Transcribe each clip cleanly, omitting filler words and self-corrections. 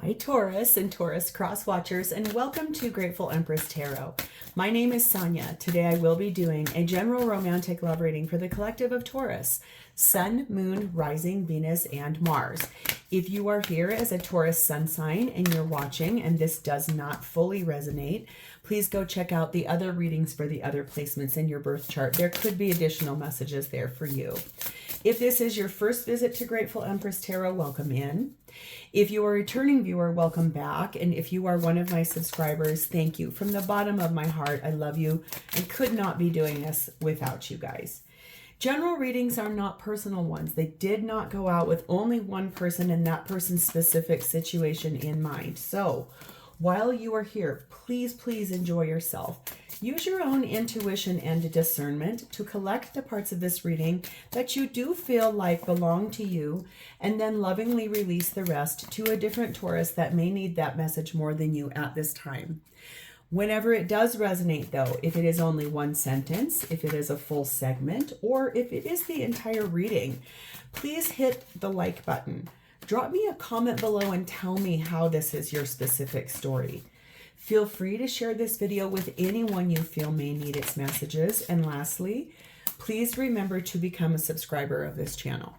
Hi Taurus and Taurus cross watchers, and welcome to Grateful Empress Tarot. My name is Sonia. Today I will be doing a general romantic love reading for the collective of Taurus, Sun, Moon, Rising, Venus, and Mars. If you are here as a Taurus sun sign and you're watching and this does not fully resonate, please go check out the other readings for the other placements in your birth chart. There could be additional messages there for you. If this is your first visit to Grateful Empress Tarot, welcome in. If you are a returning viewer, welcome back. And if you are one of my subscribers, thank you. From the bottom of my heart, I love you. I could not be doing this without you guys. General readings are not personal ones. They did not go out with only one person and that person's specific situation in mind. So while you are here, please enjoy yourself. Use your own intuition and discernment to collect the parts of this reading that you do feel like belong to you, and then lovingly release the rest to a different Taurus that may need that message more than you at this time. Whenever it does resonate though, if it is only one sentence, if it is a full segment, or if it is the entire reading, please hit the like button. Drop me a comment below and tell me how this is your specific story. Feel free to share this video with anyone you feel may need its messages. And lastly, please remember to become a subscriber of this channel.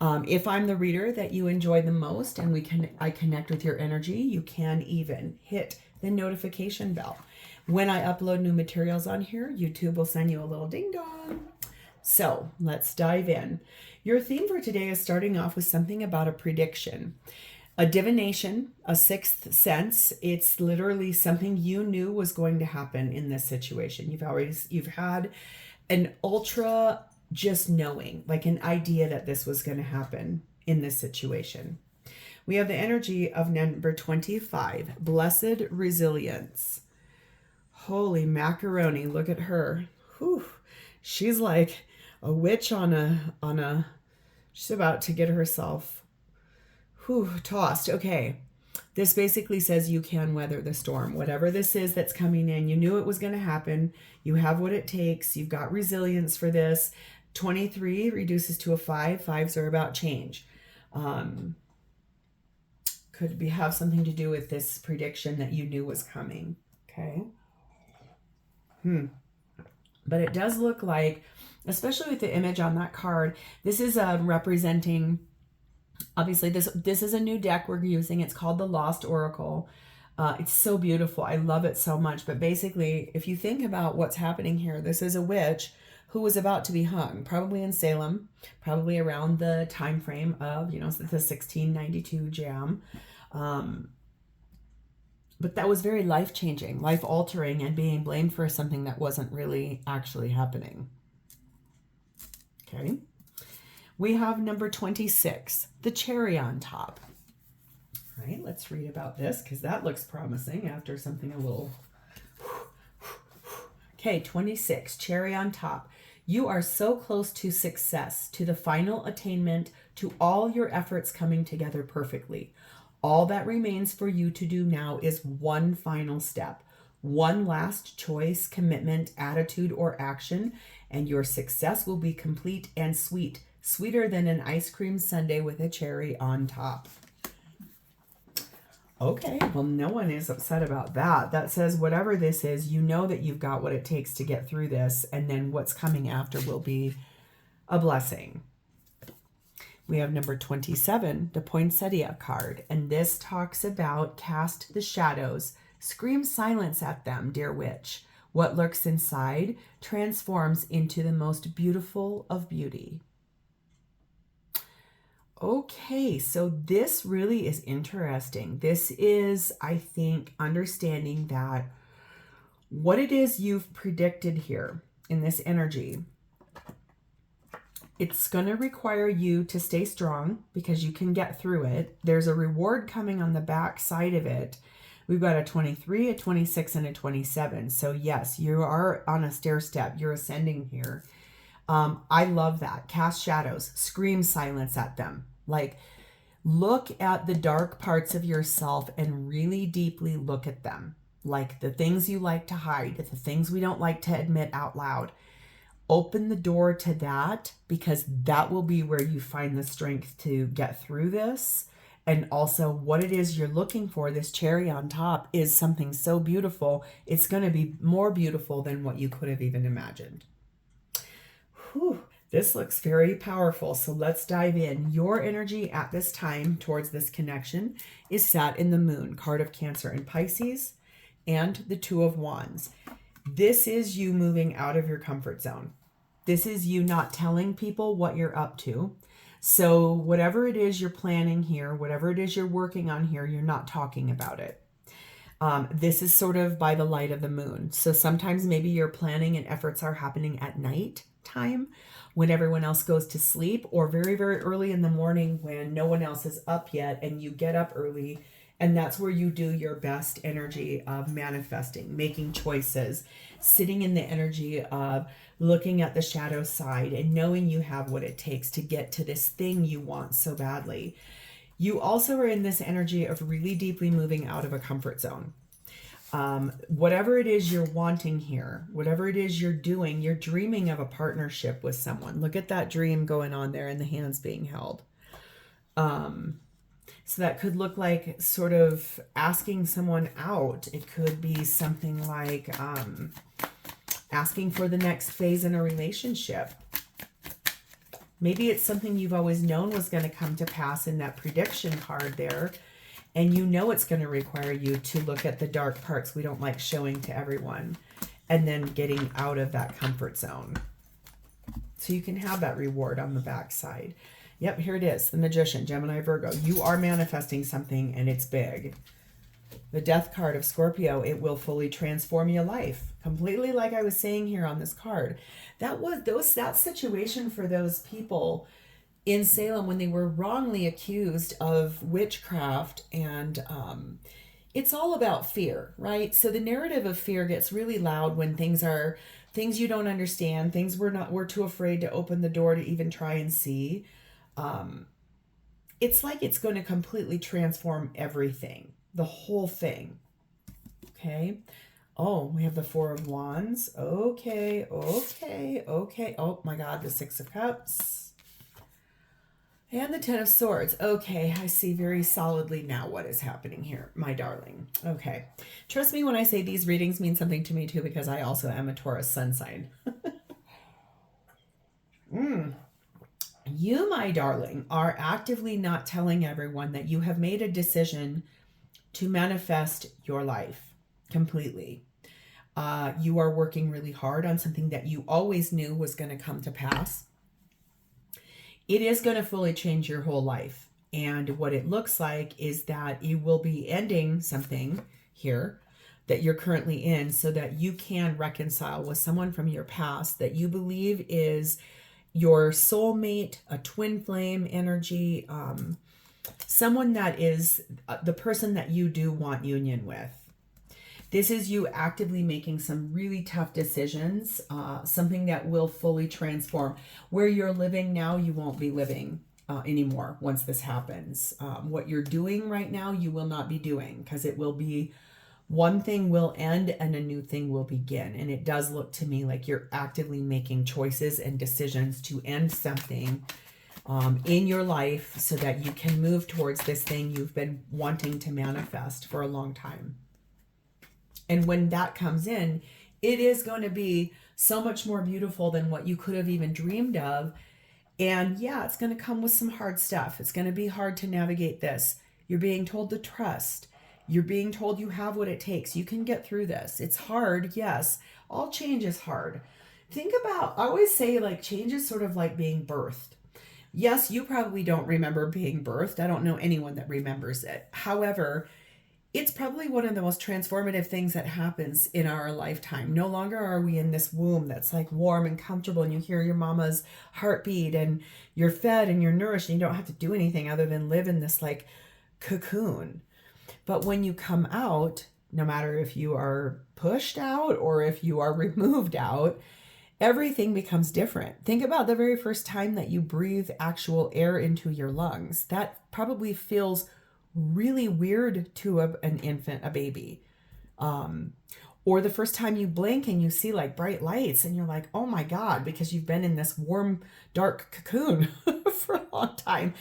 If I'm the reader that you enjoy the most and I connect with your energy, you can even hit the notification bell. When I upload new materials on here, YouTube will send you a little ding dong. So let's dive in. Your theme for today is starting off with something about a prediction. A divination, a sixth sense. It's literally something you knew was going to happen in this situation. You've had an ultra just knowing, like an idea that this was going to happen in this situation. We have the energy of number 25, blessed resilience. Holy macaroni, look at her. Whew. She's like a witch she's about to get herself tossed. Okay. This basically says you can weather the storm. Whatever this is that's coming in, you knew it was going to happen. You have what it takes. You've got resilience for this. 23 reduces to a 5. 5s are about change. Could have something to do with this prediction that you knew was coming. Okay. But it does look like, especially with the image on that card, this is representing, obviously this is a new deck we're using. It's called the Lost Oracle. It's so beautiful. I love it so much. But basically, if you think about what's happening here, this is a witch who was about to be hung, probably in Salem, probably around the time frame of, the 1692 jam. But that was very life-changing, life-altering, and being blamed for something that wasn't really actually happening. Okay. We have number 26, the cherry on top. All right, let's read about this because that looks promising after something a little... Okay, 26, cherry on top. You are so close to success, to the final attainment, to all your efforts coming together perfectly. All that remains for you to do now is one final step, one last choice, commitment, attitude, or action, and your success will be complete and sweet, sweeter than an ice cream sundae with a cherry on top. Okay, well, no one is upset about that. That says whatever this is, you know that you've got what it takes to get through this, and then what's coming after will be a blessing. We have number 27, the Poinsettia card, and this talks about cast the shadows, scream silence at them, dear witch. What lurks inside transforms into the most beautiful of beauty. Okay, so this really is interesting. This is, I think, understanding that what it is you've predicted here in this energy, it's going to require you to stay strong because you can get through it. There's a reward coming on the back side of it. We've got a 23, a 26, and a 27. So yes, you are on a stair step. You're ascending here. I love that. Cast shadows, scream silence at them. Like, look at the dark parts of yourself and really deeply look at them. Like the things you like to hide, the things we don't like to admit out loud. Open the door to that, because that will be where you find the strength to get through this And also what it is you're looking for, this cherry on top, is something so beautiful. It's going to be more beautiful than what you could have even imagined. Whew. This looks very powerful. So let's dive in. Your energy at this time towards this connection is sat in the moon, card of Cancer and Pisces, and the Two of Wands. This is you moving out of your comfort zone. This is you not telling people what you're up to. So whatever it is you're planning here, whatever it is you're working on here, you're not talking about it. This is sort of by the light of the moon. So sometimes maybe your planning and efforts are happening at night time when everyone else goes to sleep, or very, very early in the morning when no one else is up yet and you get up early. And that's where you do your best energy of manifesting, making choices, sitting in the energy of looking at the shadow side and knowing you have what it takes to get to this thing you want so badly. You also are in this energy of really deeply moving out of a comfort zone. Whatever it is you're wanting here, whatever it is you're doing, you're dreaming of a partnership with someone. Look at that dream going on there and the hands being held. So that could look like sort of asking someone out. It could be something like asking for the next phase in a relationship. Maybe it's something you've always known was going to come to pass in that prediction card there. And you know it's going to require you to look at the dark parts we don't like showing to everyone. And then getting out of that comfort zone. So you can have that reward on the backside. Yep, here it is. The Magician, Gemini, Virgo. You are manifesting something and it's big. The Death card of Scorpio, it will fully transform your life. Completely like I was saying here on this card. That situation for those people in Salem when they were wrongly accused of witchcraft, and it's all about fear, right? So the narrative of fear gets really loud when things you don't understand, things we're too afraid to open the door to even try and see. It's like it's going to completely transform everything, the whole thing. Okay. Oh, we have the Four of Wands. Okay. Oh my God, the Six of Cups. And the Ten of Swords. Okay, I see very solidly now what is happening here, my darling. Okay. Trust me when I say these readings mean something to me too, because I also am a Taurus sun sign. You, my darling, are actively not telling everyone that you have made a decision to manifest your life completely. You are working really hard on something that you always knew was going to come to pass. It is going to fully change your whole life. And what it looks like is that you will be ending something here that you're currently in so that you can reconcile with someone from your past that you believe is your soulmate, a twin flame energy, someone that is the person that you do want union with. This is you actively making some really tough decisions, something that will fully transform. Where you're living now, you won't be living anymore once this happens. What you're doing right now, you will not be doing, because it will be one thing will end and a new thing will begin. And it does look to me like you're actively making choices and decisions to end something in your life so that you can move towards this thing you've been wanting to manifest for a long time. And when that comes in, it is going to be so much more beautiful than what you could have even dreamed of. And yeah, it's going to come with some hard stuff. It's going to be hard to navigate this. You're being told to trust. You're being told you have what it takes. You can get through this. It's hard, yes. All change is hard. Think about, I always say like change is sort of like being birthed. Yes, you probably don't remember being birthed. I don't know anyone that remembers it. However, it's probably one of the most transformative things that happens in our lifetime. No longer are we in this womb that's like warm and comfortable and you hear your mama's heartbeat and you're fed and you're nourished and you don't have to do anything other than live in this like cocoon. But when you come out, no matter if you are pushed out or if you are removed out, everything becomes different. Think about the very first time that you breathe actual air into your lungs. That probably feels really weird to an infant, a baby. Or the first time you blink and you see like bright lights and you're like, oh my God, because you've been in this warm, dark cocoon for a long time.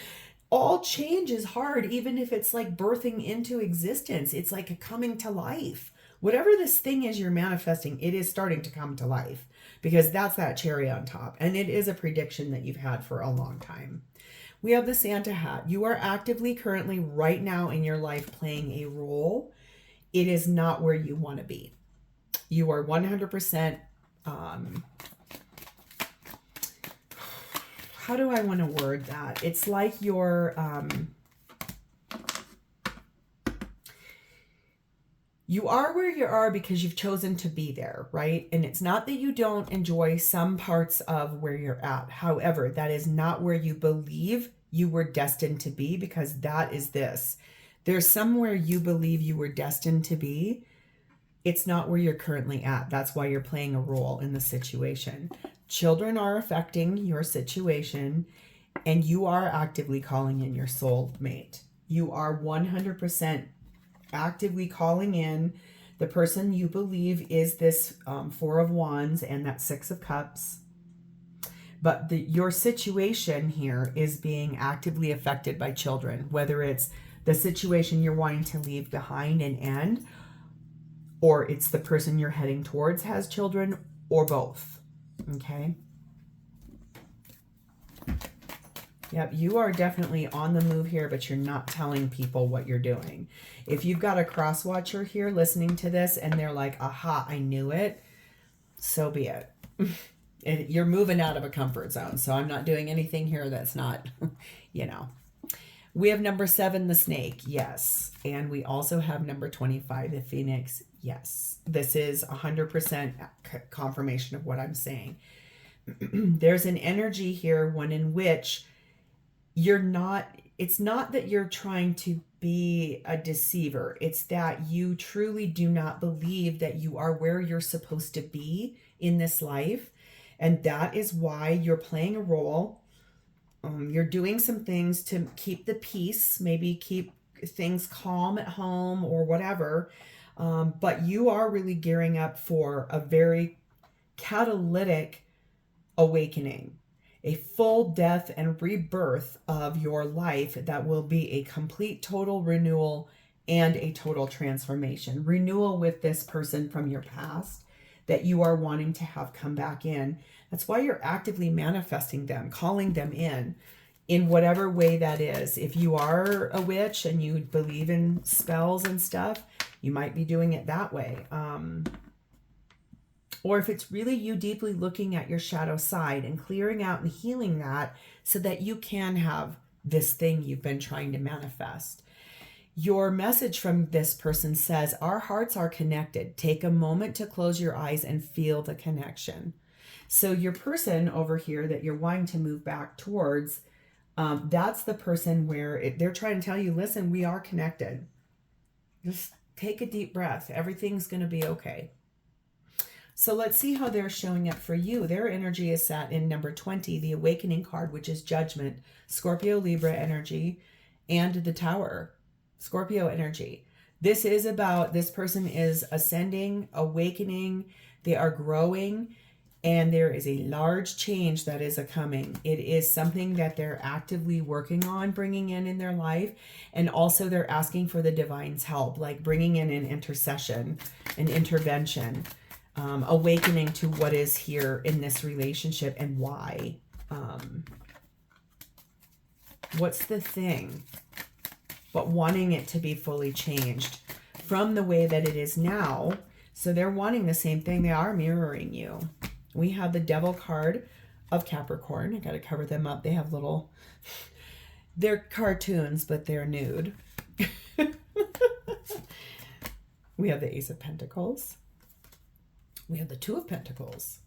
all change is hard, even if it's like birthing into existence. It's like a coming to life. Whatever this thing is you're manifesting, it is starting to come to life, because that's that cherry on top. And it is a prediction that you've had for a long time. We have the Santa hat. You are actively currently right now in your life playing a role. It is not where you want to be. You are 100%, how do I want to word that? It's like you're, you are where you are because you've chosen to be there, right? And it's not that you don't enjoy some parts of where you're at. However, that is not where you believe you were destined to be, because that is this. There's somewhere you believe you were destined to be. It's not where you're currently at. That's why you're playing a role in the situation. Children are affecting your situation, and you are actively calling in your soul mate. You are 100% actively calling in the person you believe is this Four of Wands and that Six of Cups. But your situation here is being actively affected by children, whether it's the situation you're wanting to leave behind and end, or it's the person you're heading towards has children, or both. Okay? Yep, you are definitely on the move here, but you're not telling people what you're doing. If you've got a cross watcher here listening to this and they're like, aha, I knew it, so be it. And you're moving out of a comfort zone. So I'm not doing anything here that's not, you know. We have number 7, the snake. Yes. And we also have number 25, the phoenix. Yes. This is 100% confirmation of what I'm saying. There's an energy here, one in which you're not, it's not that you're trying to be a deceiver. It's that you truly do not believe that you are where you're supposed to be in this life. And that is why you're playing a role. You're doing some things to keep the peace, maybe keep things calm at home or whatever. But you are really gearing up for a very catalytic awakening, a full death and rebirth of your life that will be a complete total renewal and a total transformation. Renewal with this person from your past that you are wanting to have come back in. That's why you're actively manifesting them, calling them in whatever way that is. If you are a witch and you believe in spells and stuff, you might be doing it that way. Or if it's really you deeply looking at your shadow side and clearing out and healing that so that you can have this thing you've been trying to manifest. Your message from this person says, our hearts are connected. Take a moment to close your eyes and feel the connection. So your person over here that you're wanting to move back towards, that's the person where they're trying to tell you, listen, we are connected. Just take a deep breath. Everything's going to be okay. So let's see how they're showing up for you. Their energy is sat in number 20, the awakening card, which is judgment, Scorpio, Libra energy, and the Tower, Scorpio energy. This is about, this person is ascending, awakening, they are growing, and there is a large change that is coming. It is something that they're actively working on bringing in their life. And also they're asking for the divine's help, like bringing in an intercession, an intervention, awakening to what is here in this relationship and why. What's the thing? But wanting it to be fully changed from the way that it is now. So they're wanting the same thing. They are mirroring you. We have the Devil card of Capricorn. I got to cover them up. They have little, they're cartoons, but they're nude. We have the Ace of Pentacles. We have the Two of Pentacles.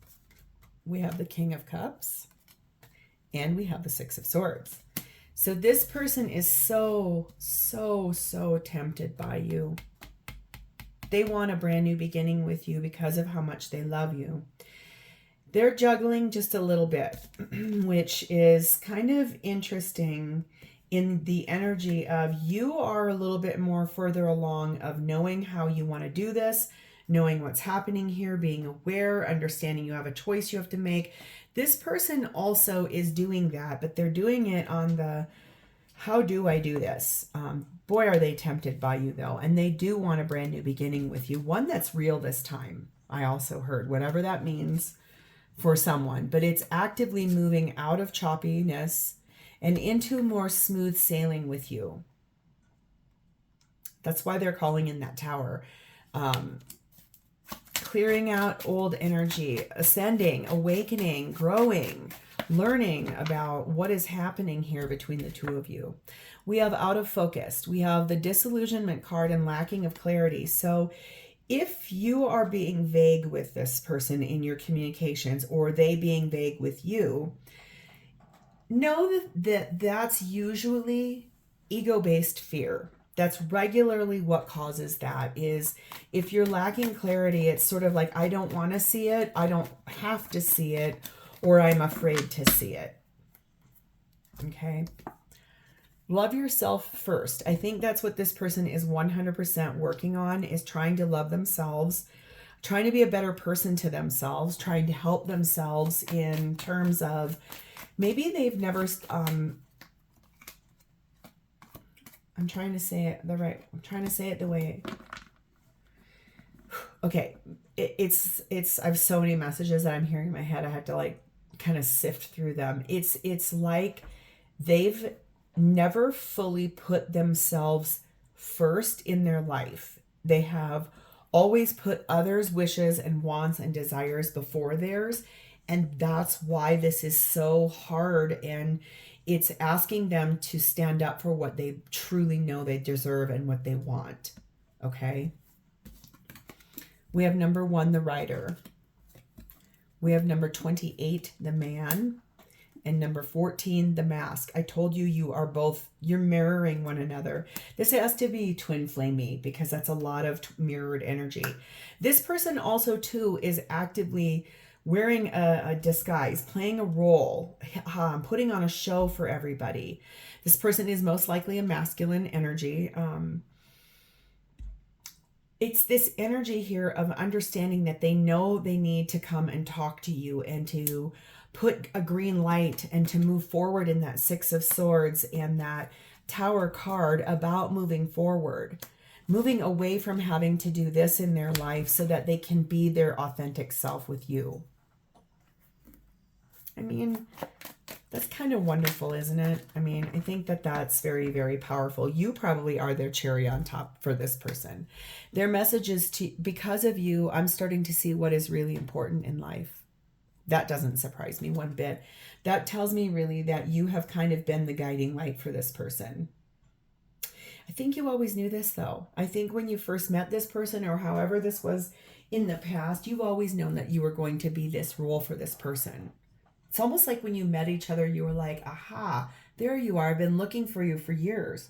We have the King of Cups. And we have the Six of Swords. So this person is so tempted by you. They want a brand new beginning with you because of how much they love you. They're juggling just a little bit, which is kind of interesting in the energy of you are a little bit more further along of knowing how you want to do this, knowing what's happening here, being aware, understanding you have a choice you have to make. This person also is doing that, but they're doing it on the How do I do this? Boy, are they tempted by you, though. And they do want a brand new beginning with you. One that's real this time. I also heard, whatever that means for someone. But it's actively moving out of choppiness and into more smooth sailing with you. That's why they're calling in that tower. Clearing out old energy, ascending, awakening, growing, learning about what is happening here between the two of you. We have out of focus. We have the disillusionment card and lacking of clarity. So if you are being vague with this person in your communications, or they being vague with you, know that that's usually ego-based fear. That's regularly what causes that. Is if you're lacking clarity, it's sort of like, I don't want to see it, I don't have to see it, or I'm afraid to see it. Okay? Love yourself first. I think that's what this person is 100% working on, is trying to love themselves, trying to be a better person to themselves, trying to help themselves in terms of maybe they've never, I'm trying to say it the way, okay, it's, I have so many messages that I'm hearing in my head. I have to like kind of sift through them. It's like they've never fully put themselves first in their life. They have always put others' wishes and wants and desires before theirs. And that's why this is so hard. And it's asking them to stand up for what they truly know they deserve and what they want. Okay. We have number 1, the Rider. We have number 28, the Man. And number 14, the Mask. I told you, you're mirroring one another. This has to be twin flamey, because that's a lot of mirrored energy. This person also too is actively wearing a disguise, playing a role, putting on a show for everybody. This person is most likely a masculine energy. It's this energy here of understanding that they know they need to come and talk to you and to put a green light and to move forward in that 6 of Swords and that Tower card about moving forward, moving away from having to do this in their life so that they can be their authentic self with you. I mean, that's kind of wonderful, isn't it? I mean, I think that that's very, very powerful. You probably are their cherry on top for this person. Their message is to, because of you, I'm starting to see what is really important in life. That doesn't surprise me one bit. That tells me really that you have kind of been the guiding light for this person. I think you always knew this, though. I think when you first met this person, or however this was in the past, you've always known that you were going to be this role for this person. It's almost like when you met each other, you were like, aha, there you are. I've been looking for you for years.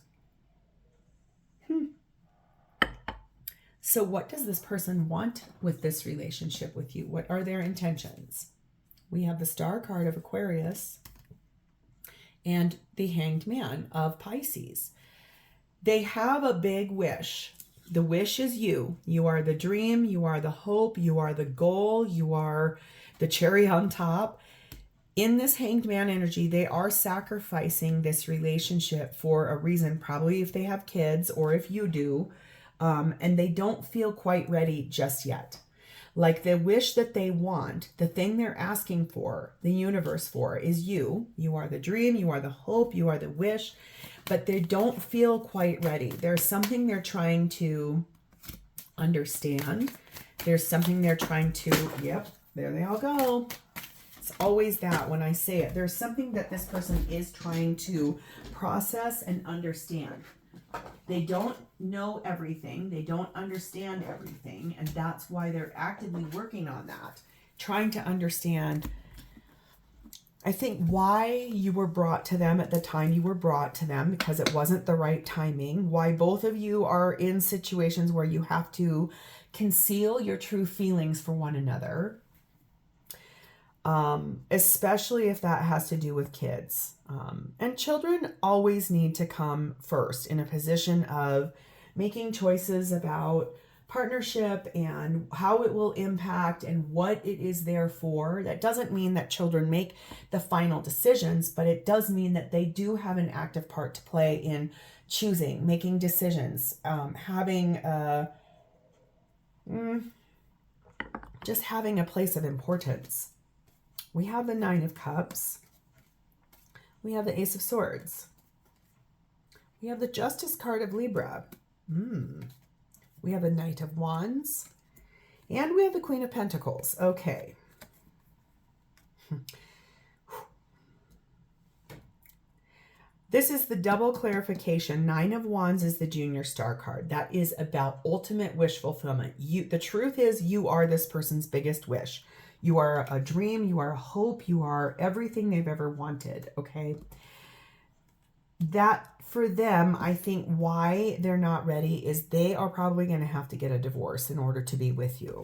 So what does this person want with this relationship with you? What are their intentions? We have the Star card of Aquarius and the Hanged Man of Pisces. They have a big wish. The wish is you. You are the dream. You are the hope. You are the goal. You are the cherry on top. In this Hanged Man energy, they are sacrificing this relationship for a reason, probably if they have kids or if you do, and they don't feel quite ready just yet. Like the wish that they want, the thing they're asking for, the universe for, is you. You are the dream, you are the hope, you are the wish, but they don't feel quite ready. There's something they're trying to understand. There's something they're trying to, yep, there they all go. It's always that when I say it. There's something that this person is trying to process and understand. They don't know everything. They don't understand everything. And that's why they're actively working on that. Trying to understand, I think, why you were brought to them at the time you were brought to them, because it wasn't the right timing. Why both of you are in situations where you have to conceal your true feelings for one another. Especially if that has to do with kids. And children always need to come first in a position of making choices about partnership and how it will impact and what it is there for. That doesn't mean that children make the final decisions, but it does mean that they do have an active part to play in choosing, making decisions, just having a place of importance. We have the Nine of Cups. We have the Ace of Swords. We have the Justice card of Libra. We have the Knight of Wands. And we have the Queen of Pentacles. Okay. This is the double clarification. Nine of Wands is the Junior Star card. That is about ultimate wish fulfillment. The truth is, you are this person's biggest wish. You are a dream. You are a hope. You are everything they've ever wanted. Okay. That for them, I think why they're not ready is they are probably going to have to get a divorce in order to be with you.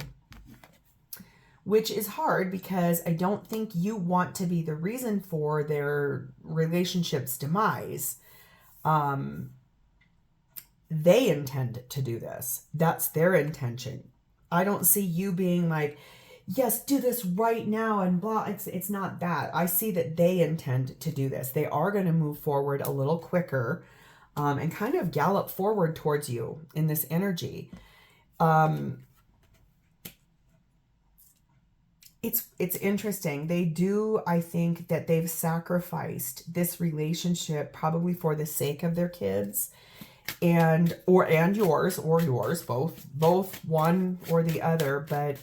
Which is hard because I don't think you want to be the reason for their relationship's demise. They intend to do this. That's their intention. I don't see you being like, yes, do this right now and blah. It's not that. I see that they intend to do this. They are going to move forward a little quicker and kind of gallop forward towards you in this energy. It's interesting. They do, I think, that they've sacrificed this relationship probably for the sake of their kids and yours, both one or the other, but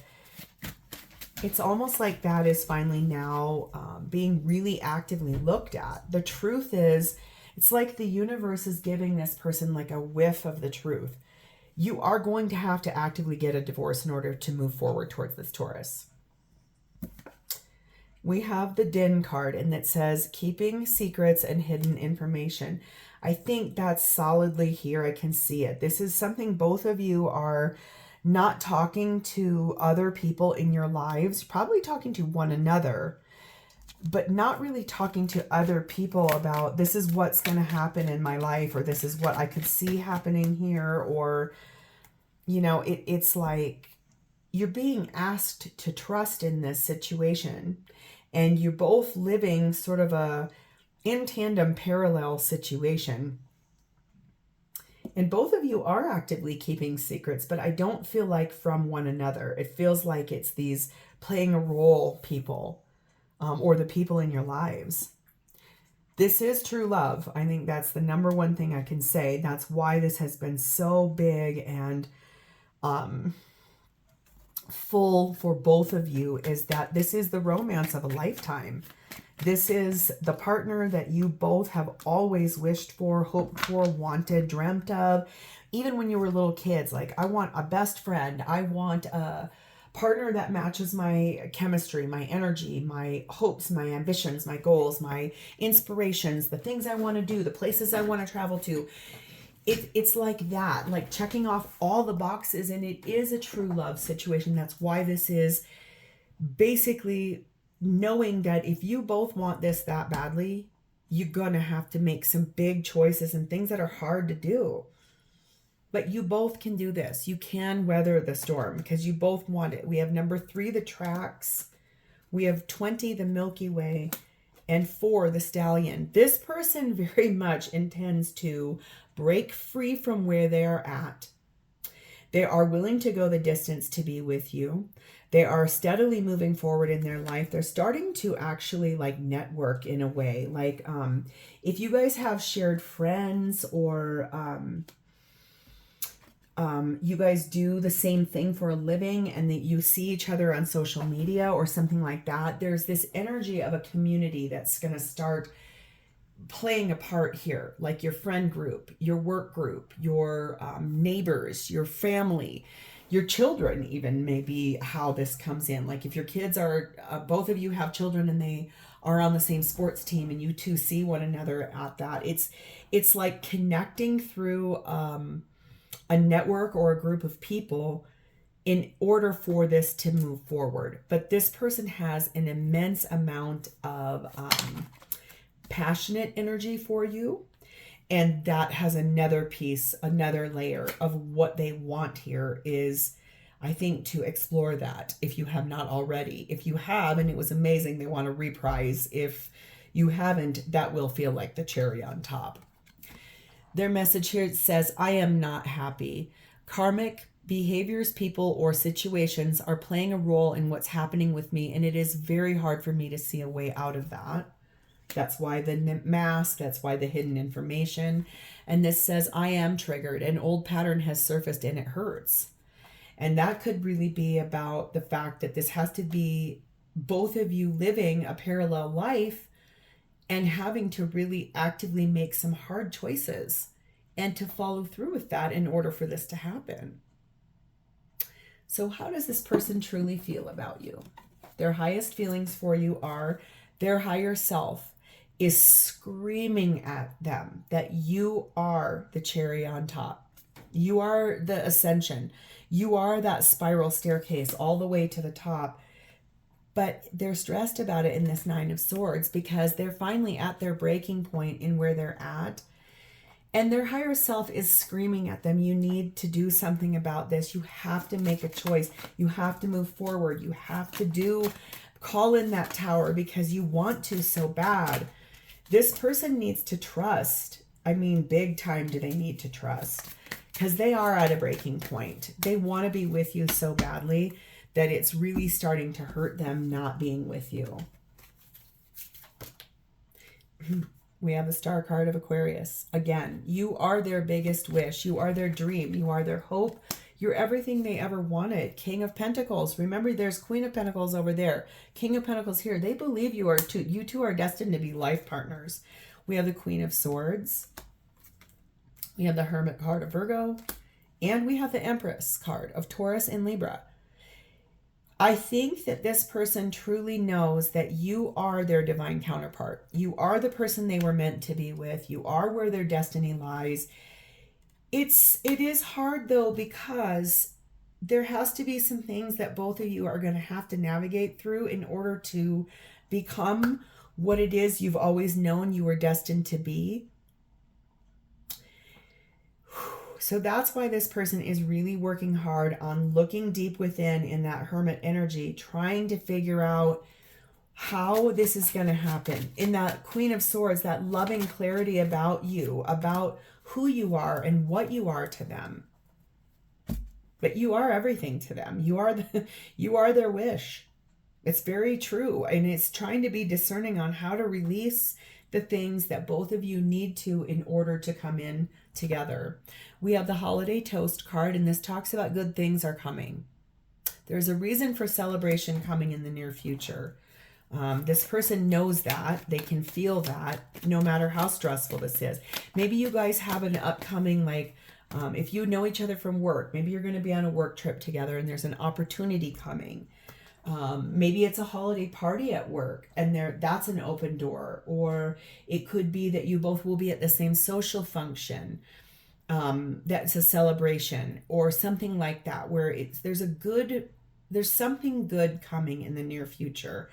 it's almost like that is finally now being really actively looked at. The truth is, it's like the universe is giving this person like a whiff of the truth. You are going to have to actively get a divorce in order to move forward towards this Taurus. We have the Din card, and it says keeping secrets and hidden information. I think that's solidly here. I can see it. This is something both of you are not talking to other people in your lives, probably talking to one another, but not really talking to other people about this is what's going to happen in my life, or this is what I could see happening here, or, you know, it's like you're being asked to trust in this situation, and you're both living sort of a in tandem parallel situation. And both of you are actively keeping secrets, but I don't feel like from one another. It feels like it's these playing a role people, or the people in your lives. This is true love. I think that's the number one thing I can say. That's why this has been so big and full for both of you, is that this is the romance of a lifetime. This is the partner that you both have always wished for, hoped for, wanted, dreamt of. Even when you were little kids, like, I want a best friend. I want a partner that matches my chemistry, my energy, my hopes, my ambitions, my goals, my inspirations, the things I want to do, the places I want to travel to. It's like that, like checking off all the boxes, and it is a true love situation. That's why this is basically knowing that if you both want this that badly, you're going to have to make some big choices and things that are hard to do. But you both can do this. You can weather the storm because you both want it. We have number 3, the tracks. We have 20, the Milky Way, and 4, the Stallion. This person very much intends to break free from where they are at. They are willing to go the distance to be with you. They are steadily moving forward in their life. They're starting to actually like network in a way. Like if you guys have shared friends, or you guys do the same thing for a living and that you see each other on social media or something like that, there's this energy of a community that's going to start playing a part here, like your friend group, your work group, your neighbors, your family, your children even may be how this comes in. Like if your kids are, both of you have children and they are on the same sports team and you two see one another at that, it's like connecting through a network or a group of people in order for this to move forward. But this person has an immense amount of passionate energy for you, And that has another piece, another layer of what they want here is, I think, to explore that if you have not already. If you have and it was amazing, they want to reprise. If you haven't, that will feel like the cherry on top. Their message here says, I am not happy. Karmic behaviors, people, or situations are playing a role in what's happening with me, and it is very hard for me to see a way out of that. That's why the mask, that's why the hidden information. And this says, I am triggered. An old pattern has surfaced and it hurts. And that could really be about the fact that this has to be both of you living a parallel life and having to really actively make some hard choices and to follow through with that in order for this to happen. So how does this person truly feel about you? Their highest feelings for you are their higher self is screaming at them that you are the cherry on top. You are the ascension. You are that spiral staircase all the way to the top. But they're stressed about it in this Nine of Swords because they're finally at their breaking point in where they're at. And their higher self is screaming at them, you need to do something about this. You have to make a choice. You have to move forward. You have to call in that tower because you want to so bad. This person needs to trust. I mean, big time do they need to trust because they are at a breaking point. They want to be with you so badly that it's really starting to hurt them not being with you. We have the Star card of Aquarius. Again, you are their biggest wish. You are their dream. You are their hope. You're everything they ever wanted. King of Pentacles. Remember, there's Queen of Pentacles over there. King of Pentacles here. They believe you two are destined to be life partners. We have the Queen of Swords. We have the Hermit card of Virgo. And we have the Empress card of Taurus and Libra. I think that this person truly knows that you are their divine counterpart. You are the person they were meant to be with. You are where their destiny lies. It is hard though, because there has to be some things that both of you are going to have to navigate through in order to become what it is you've always known you were destined to be. So that's why this person is really working hard on looking deep within in that Hermit energy, trying to figure out how this is going to happen. In that Queen of Swords, that loving clarity about you, about who you are and what you are to them. But you are everything to them. You are their wish. It's very true. And it's trying to be discerning on how to release the things that both of you need to in order to come in together. We have the Holiday Toast card, and this talks about good things are coming. There's a reason for celebration coming in the near future. This person knows that. They can feel that no matter how stressful this is. Maybe you guys have an upcoming, if you know each other from work, maybe you're going to be on a work trip together and there's an opportunity coming. Maybe it's a holiday party at work and that's an open door. Or it could be that you both will be at the same social function. That's a celebration or something like that, where there's something good coming in the near future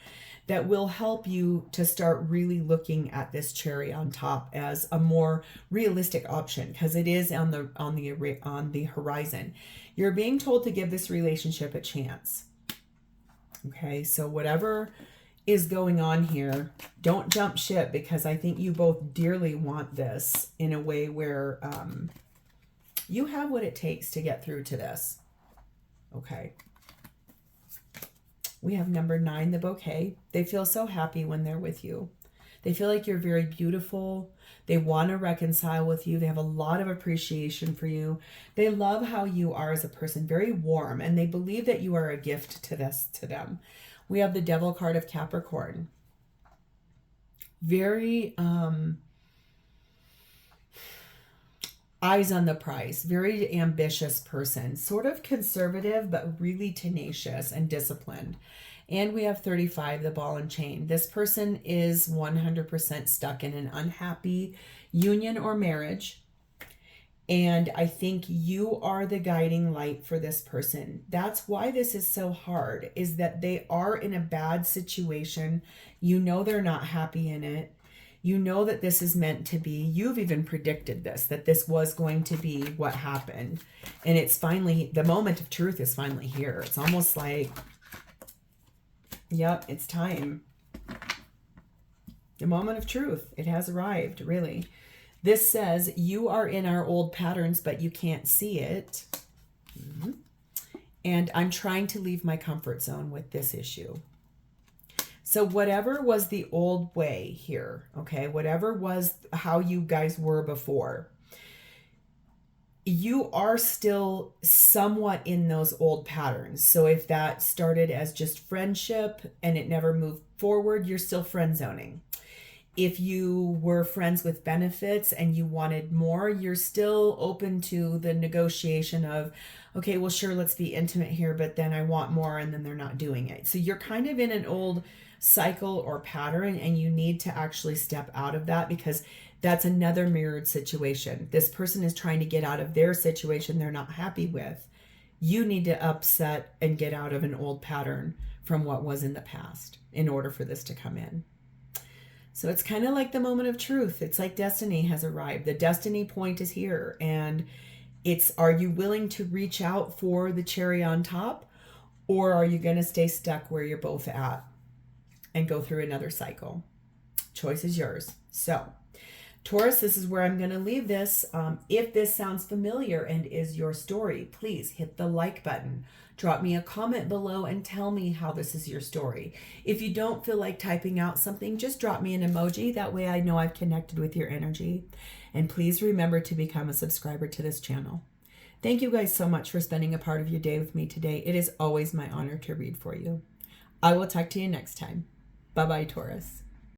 that will help you to start really looking at this cherry on top as a more realistic option, because it is on the horizon. You're being told to give this relationship a chance. Okay, so whatever is going on here, don't jump ship, because I think you both dearly want this in a way where you have what it takes to get through to this. Okay. We have number 9, the bouquet. They feel so happy when they're with you. They feel like you're very beautiful. They want to reconcile with you. They have a lot of appreciation for you. They love how you are as a person, very warm, and they believe that you are a gift to them. We have the Devil card of Capricorn. Very eyes on the prize, very ambitious person, sort of conservative, but really tenacious and disciplined. And we have 35, the ball and chain. This person is 100% stuck in an unhappy union or marriage. And I think you are the guiding light for this person. That's why this is so hard, is that they are in a bad situation. You know they're not happy in it. You know that this is meant to be. You've even predicted this, that this was going to be what happened. And it's finally, the moment of truth is finally here. It's almost like, yep, it's time. The moment of truth, it has arrived, really. This says, you are in our old patterns, but you can't see it. And I'm trying to leave my comfort zone with this issue. So whatever was the old way here, okay, whatever was how you guys were before, you are still somewhat in those old patterns. So if that started as just friendship and it never moved forward, you're still friend zoning. If you were friends with benefits and you wanted more, you're still open to the negotiation of, okay, well, sure, let's be intimate here, but then I want more, and then they're not doing it. So you're kind of in an old cycle or pattern, and you need to actually step out of that, because that's another mirrored situation. This person is trying to get out of their situation they're not happy with. You need to upset and get out of an old pattern from what was in the past in order for this to come in. So it's kind of like the moment of truth. It's like destiny has arrived. The destiny point is here. And it's, are you willing to reach out for the cherry on top? Or are you going to stay stuck where you're both at and go through another cycle? Choice is yours. So Taurus, this is where I'm going to leave this. If this sounds familiar and is your story, please hit the like button. Drop me a comment below and tell me how this is your story. If you don't feel like typing out something, just drop me an emoji. That way I know I've connected with your energy. And please remember to become a subscriber to this channel. Thank you guys so much for spending a part of your day with me today. It is always my honor to read for you. I will talk to you next time. Bye-bye, Taurus.